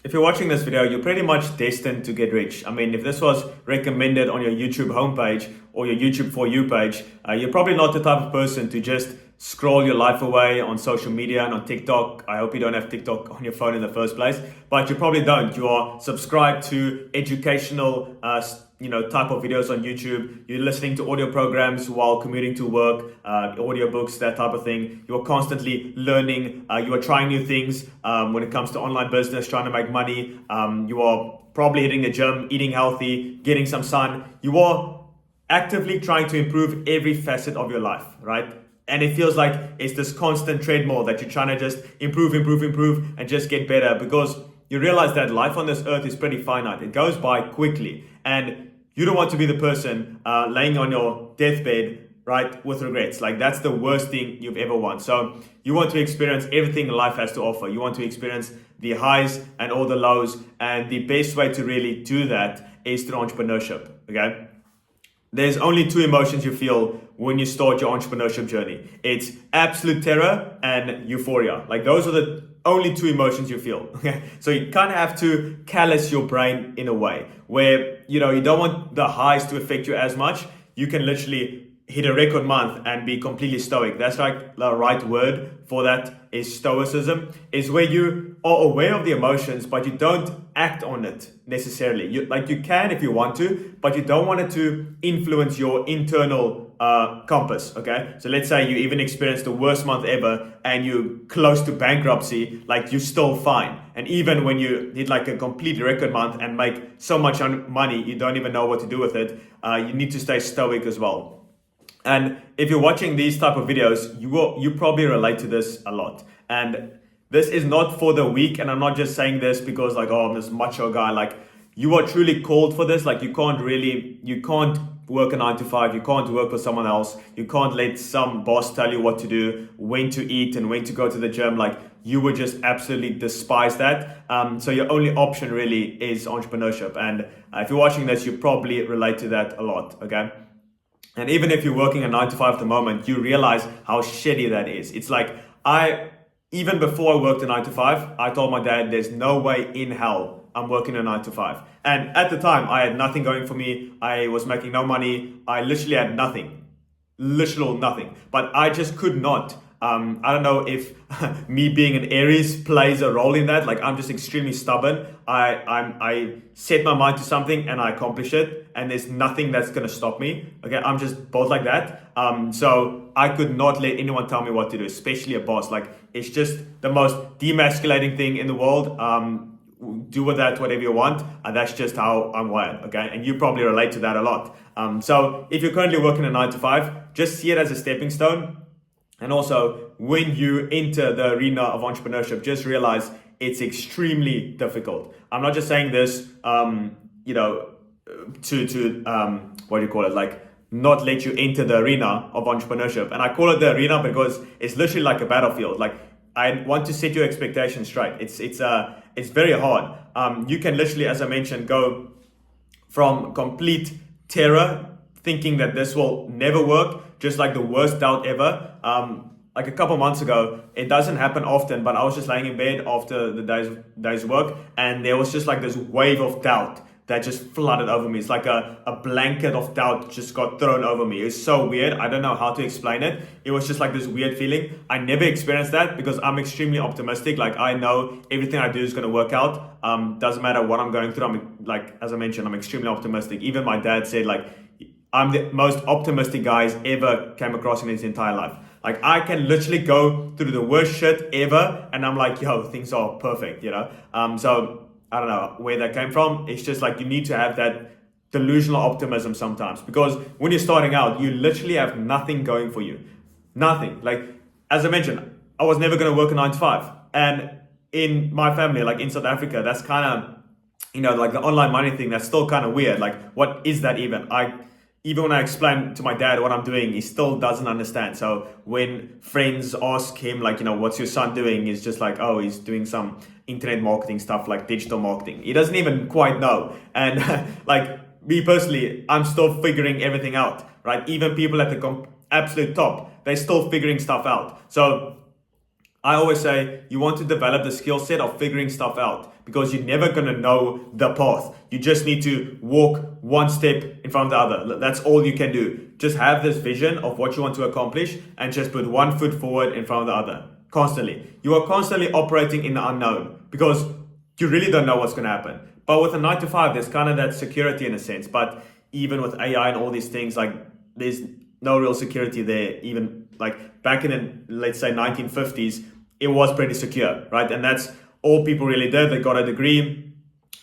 If you're watching this video, you're pretty much destined to get rich. I mean, if this was recommended on your YouTube homepage or your YouTube For You page, you're probably not the type of person to just scroll your life away on social media and on TikTok. I hope you don't have TikTok on your phone in the first place, but you probably don't. You are subscribed to educational type of videos on YouTube. You're listening to audio programs while commuting to work, audiobooks, that type of thing. You're constantly learning. You are trying new things when it comes to online business, trying to make money. You are probably hitting the gym, eating healthy, getting some sun. You are actively trying to improve every facet of your life, right? And it feels like it's this constant treadmill that you're trying to just improve, and just get better, because you realize that life on this earth is pretty finite. It goes by quickly, and you don't want to be the person laying on your deathbed, right, with regrets. Like, that's the worst thing you've ever want. So you want to experience everything life has to offer. You want to experience the highs and all the lows, and the best way to really do that is through entrepreneurship, okay? There's only two emotions you feel when you start your entrepreneurship journey. It's absolute terror and euphoria. Like, those are the only two emotions you feel. Okay, so you kind of have to callous your brain in a way where you don't want the highs to affect you as much. You can literally hit a record month and be completely stoic. That's like the right word for that is stoicism, is where you are aware of the emotions, but you don't act on it necessarily. You can if you want to, but you don't want it to influence your internal compass, okay? So let's say you even experience the worst month ever and you're close to bankruptcy, like, you're still fine. And even when you hit like a complete record month and make so much money, you don't even know what to do with it. You need to stay stoic as well. And if you're watching these type of videos, you probably relate to this a lot. And this is not for the weak, and I'm not just saying this because like, oh, I'm this macho guy. Like, you are truly called for this. Like, you can't work a 9 to 5. You can't work for someone else. You can't let some boss tell you what to do, when to eat and when to go to the gym. Like, you would just absolutely despise that. So your only option really is entrepreneurship. And if you're watching this, you probably relate to that a lot, okay? And even if you're working a 9 to 5 at the moment, you realize how shitty that is. It's like, even before I worked a 9 to 5, I told my dad, there's no way in hell I'm working a 9 to 5. And at the time, I had nothing going for me. I was making no money. I literally had nothing. Literal nothing. But I just could not. I don't know if me being an Aries plays a role in that. Like, I'm just extremely stubborn. I set my mind to something and I accomplish it, and there's nothing that's gonna stop me. Okay, I'm just both like that. So I could not let anyone tell me what to do, especially a boss. Like, it's just the most demasculating thing in the world. Do with that whatever you want, and that's just how I'm wired, okay? And you probably relate to that a lot. So if you're currently working a 9 to 5, just see it as a stepping stone. And also, when you enter the arena of entrepreneurship, just realize it's extremely difficult. I'm not just saying this, like, not let you enter the arena of entrepreneurship. And I call it the arena because it's literally like a battlefield. Like, I want to set your expectations straight. It's very hard. You can literally, as I mentioned, go from complete terror, thinking that this will never work, just like the worst doubt ever. Like a couple months ago, it doesn't happen often, but I was just laying in bed after the day's work, and there was just like this wave of doubt that just flooded over me. It's like a blanket of doubt just got thrown over me. It's so weird. I don't know how to explain it. It was just like this weird feeling. I never experienced that because I'm extremely optimistic. Like, I know everything I do is going to work out. Doesn't matter what I'm going through. I'm like, as I mentioned, I'm extremely optimistic. Even my dad said, like, I'm the most optimistic guy he's ever came across in his entire life. Like, I can literally go through the worst shit ever, and I'm like, yo, things are perfect, So I don't know where that came from. It's just like, you need to have that delusional optimism sometimes, because when you're starting out, you literally have nothing going for you. Nothing. Like, as I mentioned, I was never going to work a 9 to 5. And in my family, like in South Africa, that's kind of, like the online money thing, that's still kind of weird. Like, what is that even? Even when I explain to my dad what I'm doing, he still doesn't understand. So when friends ask him, like, what's your son doing? He's just like, oh, he's doing some internet marketing stuff, like digital marketing. He doesn't even quite know. And like, me personally, I'm still figuring everything out, right? Even people at the absolute top, they're still figuring stuff out. So I always say you want to develop the skill set of figuring stuff out because you're never going to know the path. You just need to walk one step in front of the other. That's all you can do. Just have this vision of what you want to accomplish and just put one foot forward in front of the other constantly. You are constantly operating in the unknown because you really don't know what's going to happen. But with a 9 to 5, there's kind of that security in a sense. But even with AI and all these things, like there's no real security there. Even like back in the, let's say 1950s, it was pretty secure, right? And that's all people really did. They got a degree,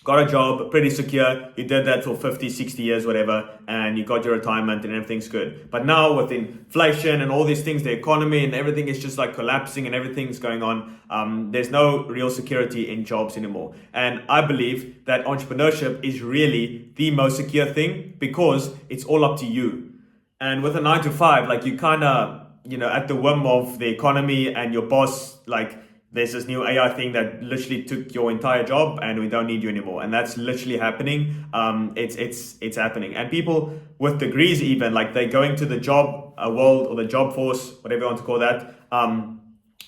got a job, pretty secure. You did that for 50, 60 years, whatever, and you got your retirement and everything's good. But now with inflation and all these things, the economy and everything is just like collapsing and everything's going on. There's no real security in jobs anymore. And I believe that entrepreneurship is really the most secure thing because it's all up to you. And with a 9 to 5, like you kind of, at the whim of the economy and your boss, like there's this new AI thing that literally took your entire job and we don't need you anymore. And that's literally happening. It's happening. And people with degrees even, like they're going to the job world or the job force, whatever you want to call that,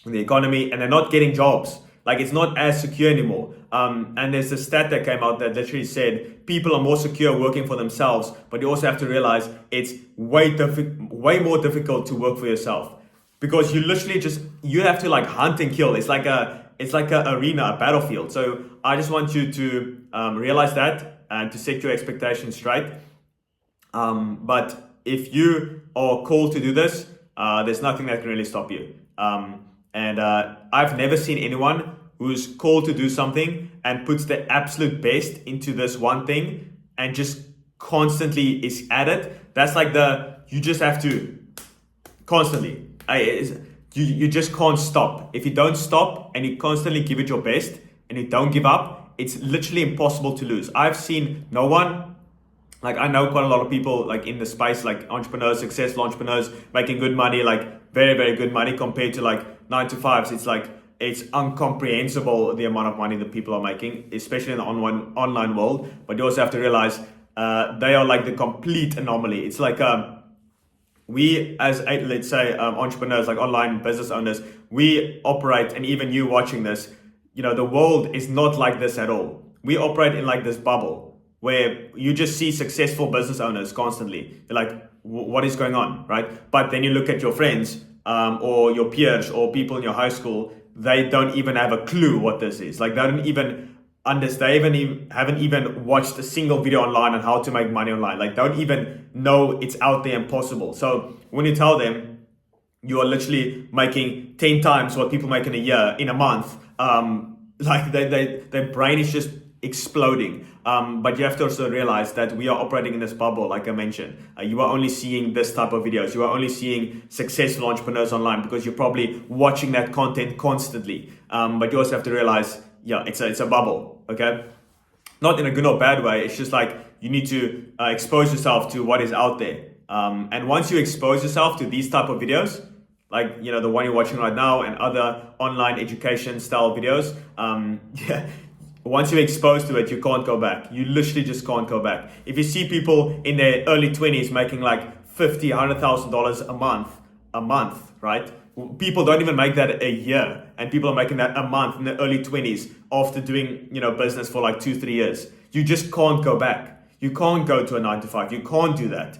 the economy, and they're not getting jobs. Like it's not as secure anymore. And there's a stat that came out that literally said people are more secure working for themselves, but you also have to realize it's way more difficult to work for yourself because you literally you have to like hunt and kill. It's like a arena, a battlefield. So I just want you to realize that and to set your expectations straight. But if you are called to do this, there's nothing that can really stop you. And I've never seen anyone who's called to do something and puts the absolute best into this one thing and just constantly is at it. That's like you just have to constantly, you just can't stop. If you don't stop and you constantly give it your best and you don't give up, it's literally impossible to lose. I've seen no one, like I know quite a lot of people like in the space, like entrepreneurs, successful entrepreneurs making good money, like very, very good money compared to like 9 to 5s. It's incomprehensible the amount of money that people are making, especially in the online world. But you also have to realize they are like the complete anomaly. It's like we as let's say entrepreneurs, like online business owners, we operate, and even you watching this, the world is not like this at all. We operate in like this bubble where you just see successful business owners constantly. You're like, what is going on, right? But then you look at your friends or your peers or people in your high school, they don't even have a clue what this is. Like they don't even understand, they haven't even watched a single video online on how to make money online. Like don't even know it's out there and possible. So when you tell them you are literally making 10 times what people make in a year, in a month, like their brain is just exploding. But you have to also realize that we are operating in this bubble, like I mentioned. You are only seeing this type of videos. You are only seeing successful entrepreneurs online because you're probably watching that content constantly. But you also have to realize, it's a bubble, okay? Not in a good or bad way. It's just like you need to expose yourself to what is out there. And once you expose yourself to these type of videos, like, the one you're watching right now and other online education style videos, once you're exposed to it, you can't go back. You literally just can't go back. If you see people in their early 20s making like $50,000, $100,000 a month, right? People don't even make that a year, and people are making that a month in the early 20s after doing, business for like 2-3 years. You just can't go back. You can't go to a 9 to 5. You can't do that.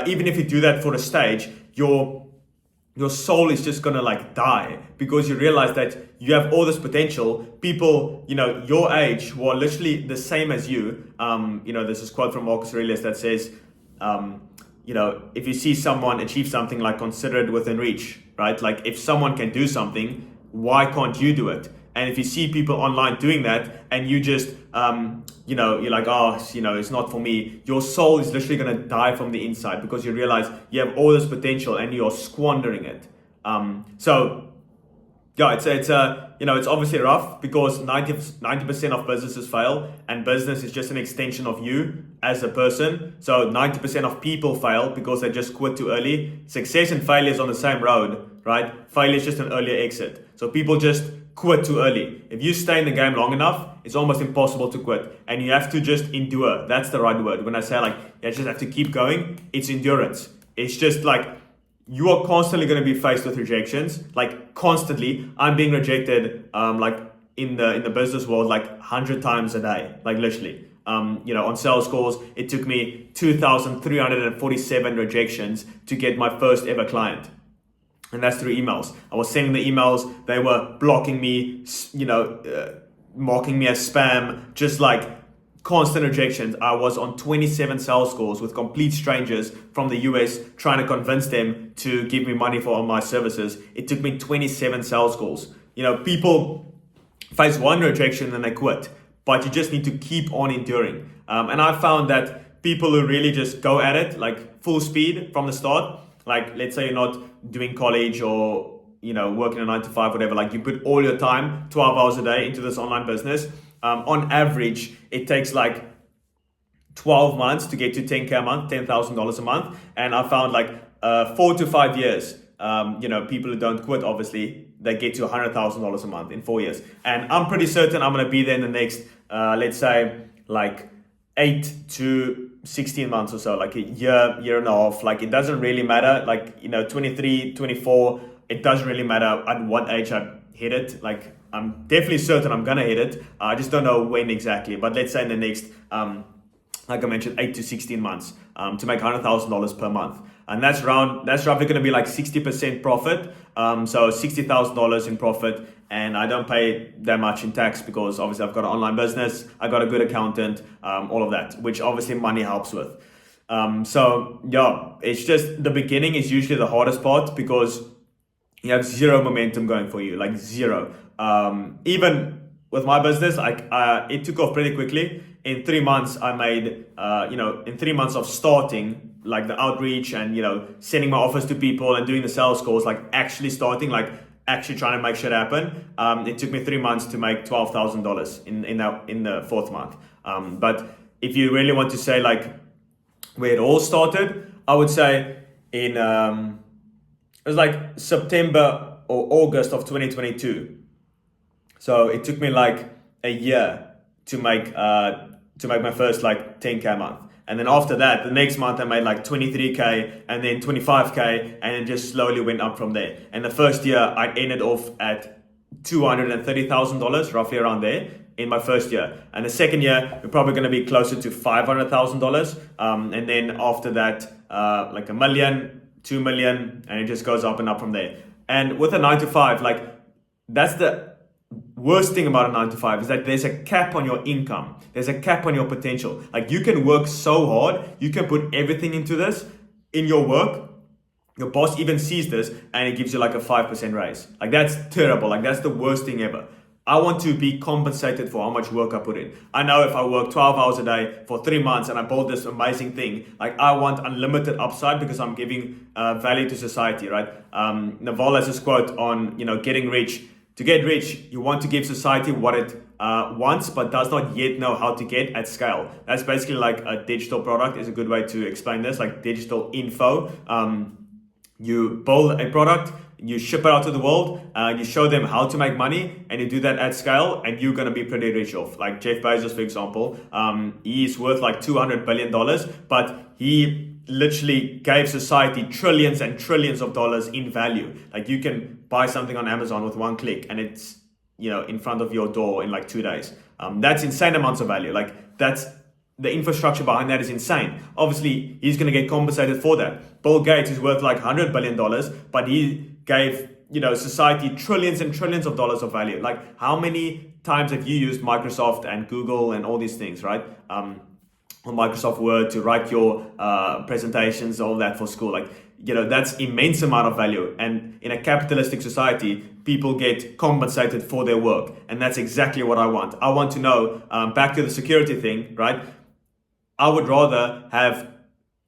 Even if you do that for a stage, your soul is just gonna like die because you realize that you have all this potential. People, your age who are literally the same as you. This is a quote from Marcus Aurelius that says, if you see someone achieve something, like consider it within reach, right? Like if someone can do something, why can't you do it? And if you see people online doing that and you just, you're like, it's not for me. Your soul is literally going to die from the inside because you realize you have all this potential and you're squandering it. It's obviously rough because 90% of businesses fail, and business is just an extension of you as a person. So 90% of people fail because they just quit too early. Success and failure is on the same road, right? Failure is just an earlier exit. So people just quit too early. If you stay in the game long enough, it's almost impossible to quit, and you have to just endure. That's the right word. When I say like you just have to keep going, it's endurance. It's just like you are constantly going to be faced with rejections, like constantly. I'm being rejected, like in the business world, like 100 times a day, like literally. On sales calls, it took me 2,347 rejections to get my first ever client. And that's through emails. I was sending the emails, they were blocking me, marking me as spam, just like constant rejections. I was on 27 sales calls with complete strangers from the US trying to convince them to give me money for all my services. It took me 27 sales calls. People face one rejection and they quit, but you just need to keep on enduring. And I found that people who really just go at it, like full speed from the start, like let's say you're not doing college or working a 9 to 5, whatever, like you put all your time, 12 hours a day into this online business. On average, it takes like 12 months to get to 10K a month, $10,000 a month. And I found like 4 to 5 years, people who don't quit, obviously, they get to $100,000 a month in 4 years. And I'm pretty certain I'm going to be there in the next, let's say, like 8 to 16 months or so, like a year and a half. Like it doesn't really matter, like, 23, 24, it doesn't really matter at what age I hit it. Like I'm definitely certain I'm gonna hit it. I just don't know when exactly, but let's say in the next, like I mentioned, 8 to 16 months, to make $100,000 per month. And that's roughly going to be like 60% profit. So $60,000 in profit. And I don't pay that much in tax because obviously I've got an online business. I got a good accountant, all of that, which obviously money helps with. So yeah, it's just the beginning is usually the hardest part because you have zero momentum going for you, like zero. Even with my business, it took off pretty quickly. In 3 months, I made, in 3 months of starting, like the outreach and, sending my offers to people and doing the sales calls, like actually starting, like actually trying to make shit happen. It took me 3 months to make $12,000 in the fourth month. But if you really want to say like where it all started, I would say it was like September or August of 2022. So it took me like a year to make my first like 10K a month. And then after that, the next month I made like 23K and then 25K and it just slowly went up from there. And the first year I ended off at $230,000, roughly around there in my first year. And the second year, we're probably going to be closer to $500,000. And then after that, like $1 million, 2 million, and it just goes up and up from there. And with a 9 to 5, like that's the worst thing about a 9 to 5 is that there's a cap on your income. There's a cap on your potential. Like you can work so hard, you can put everything into this in your work. Your boss even sees this and it gives you like a 5% raise. Like that's terrible. Like that's the worst thing ever. I want to be compensated for how much work I put in. I know if I work 12 hours a day for 3 months and I build this amazing thing, like I want unlimited upside because I'm giving value to society, right? Naval has this quote on, getting rich. To get rich, you want to give society what it wants, but does not yet know how to get at scale. That's basically like a digital product is a good way to explain this, like digital info. You build a product, you ship it out to the world, you show them how to make money, and you do that at scale, and you're going to be pretty rich off. Like Jeff Bezos, for example, he's worth like $200 billion, but he literally gave society trillions and trillions of dollars in value. Like you can buy something on Amazon with one click and it's, in front of your door in like 2 days. That's insane amounts of value. Like that's the infrastructure behind that is insane. Obviously, he's going to get compensated for that. Bill Gates is worth like $100 billion, but he gave, society trillions and trillions of dollars of value. Like how many times have you used Microsoft and Google and all these things, right? On Microsoft Word to write your presentations, all that for school. Like, that's immense amount of value. And in a capitalistic society, people get compensated for their work. And that's exactly what I want. I want to know, back to the security thing, right? I would rather have,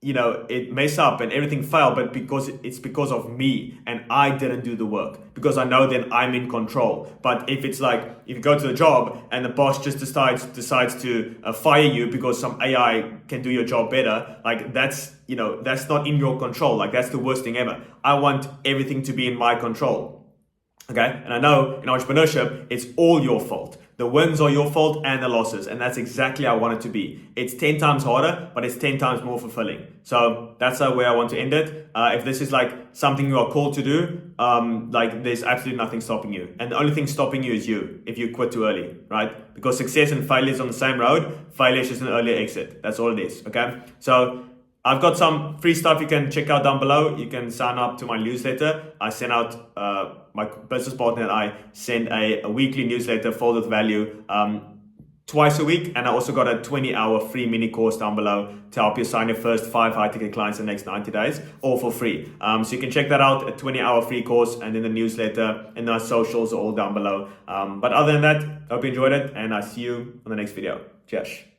it mess up and everything fail, but it's because of me and I didn't do the work, because I know then I'm in control. But if it's like, if you go to the job and the boss just decides to fire you because some AI can do your job better, like that's not in your control. Like that's the worst thing ever. I want everything to be in my control. Okay. And I know in entrepreneurship, it's all your fault. The wins are your fault and the losses, and that's exactly how I want it to be. It's 10 times harder, but it's 10 times more fulfilling. So that's where I want to end it. If this is like something you are called to do, like there's absolutely nothing stopping you. And the only thing stopping you is you, if you quit too early, right? Because success and failure is on the same road. Failure is just an earlier exit. That's all it is, okay? So I've got some free stuff you can check out down below. You can sign up to my newsletter. I send out, my business partner and I send a weekly newsletter filled with value twice a week. And I also got a 20-hour free mini course down below to help you sign your first 5 high-ticket clients in the next 90 days, all for free. So you can check that out, a 20-hour free course, and then the newsletter and our socials are all down below. But other than that, hope you enjoyed it, and I see you on the next video. Cheers.